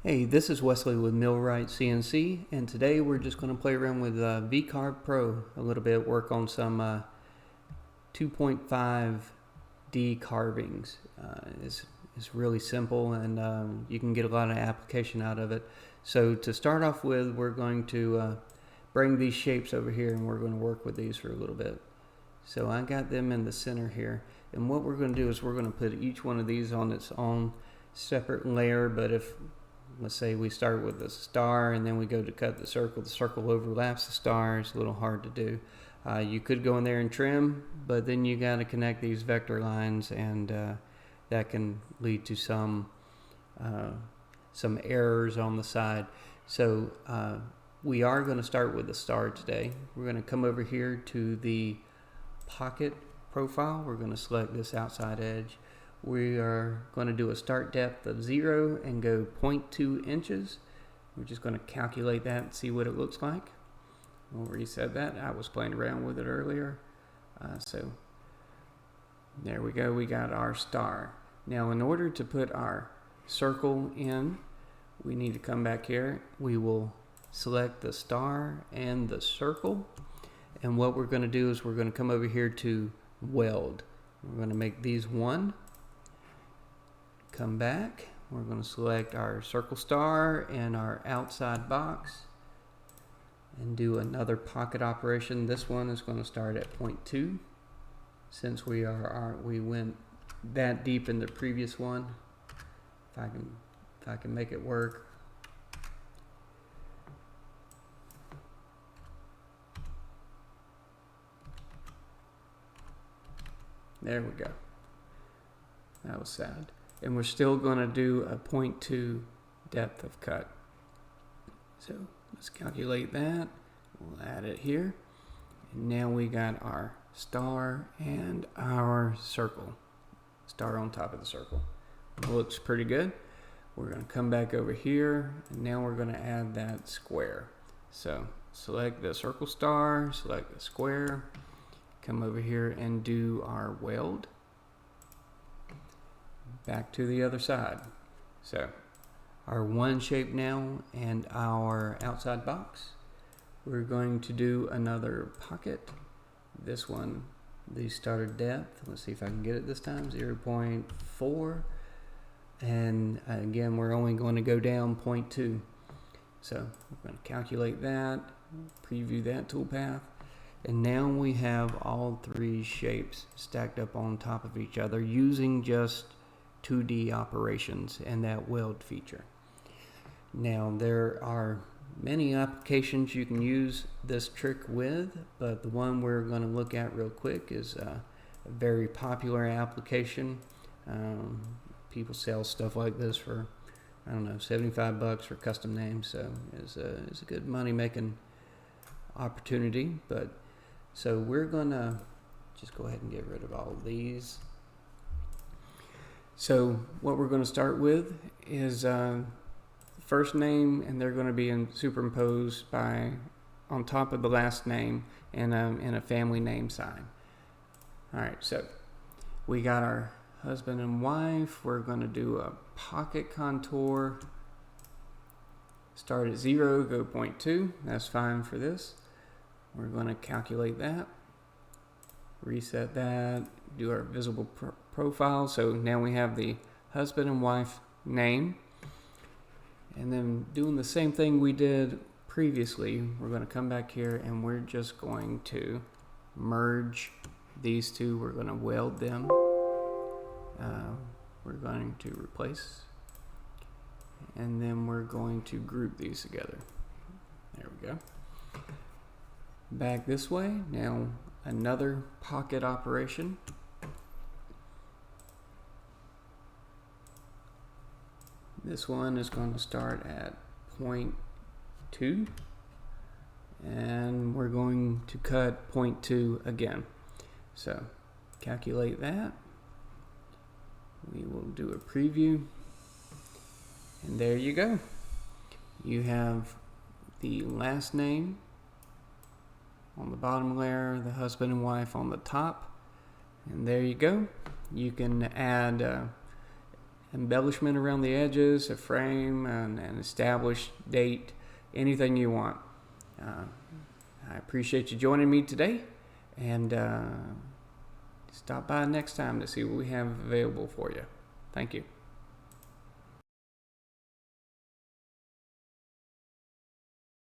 Hey, this is Wesley with MillRight CNC, and today we're just going to play around with VCarve Pro a little bit, work on some 2.5D carvings. It's really simple, and you can get a lot of application out of it. So to start off with, we're going to bring these shapes over here, and we're going to work with these for a little bit. So I got them in the center here, and what we're going to do is we're going to put each one of these on its own separate layer. But if, let's say, we start with a star and then we go to cut the circle overlaps the star, it's a little hard to do. You could go in there and trim, but then you got to connect these vector lines, and that can lead to some errors on the side. So we are going to start with the star today. We're going to come over here to the pocket profile. We're going to select this outside edge. We are going to do a start depth of 0 and go 0.2 inches. We're just going to calculate that and see what it looks like. We'll reset that. I was playing around with it earlier. So there we go. We got our star. Now, in order to put our circle in, we need to come back here. We will select the star and the circle. And what we're going to do is we're going to come over here to weld. We're going to make these one. Come back. We're going to select our circle star and our outside box and do another pocket operation. This one is going to start at 0.2 since we went that deep in the previous one. If I can make it work. There we go. That was sad. And we're still going to do a 0.2 depth of cut. So let's calculate that. We'll add it here. And now we got our star and our circle. Star on top of the circle. It looks pretty good. We're going to come back over here, and now we're going to add that square. So select the circle star, select the square, come over here and do our weld. Back to the other side. So our one shape now and our outside box. We're going to do another pocket. This one, the starter depth, let's see if I can get it this time, 0.4. And again, we're only going to go down 0.2. So we're going to calculate that, preview that toolpath. And now we have all three shapes stacked up on top of each other using just 2D operations and that weld feature. Now, there are many applications you can use this trick with, but the one we're going to look at real quick is a very popular application. People sell stuff like this for, I don't know, $75 for custom names, so it's a good money making opportunity. But so we're gonna just go ahead and get rid of all of these. So what we're going to start with is first name, and they're going to be superimposed on top of the last name in a family name sign. All right, so we got our husband and wife. We're going to do a pocket contour. Start at 0, go 0.2. That's fine for this. We're going to calculate that. Reset that, do our visible profile. So now we have the husband and wife name. And then doing the same thing we did previously, we're going to come back here and we're just going to merge these two. We're going to weld them. We're going to replace. And then we're going to group these together. There we go. Back this way. Now another pocket operation. This one is going to start at 0.2, and we're going to cut 0.2 again. So calculate that. We will do a preview, and there you go. You have the last name on the bottom layer, the husband and wife on the top, and there you go. You can add embellishment around the edges, a frame, an established date, anything you want. I appreciate you joining me today, and stop by next time to see what we have available for you. Thank you.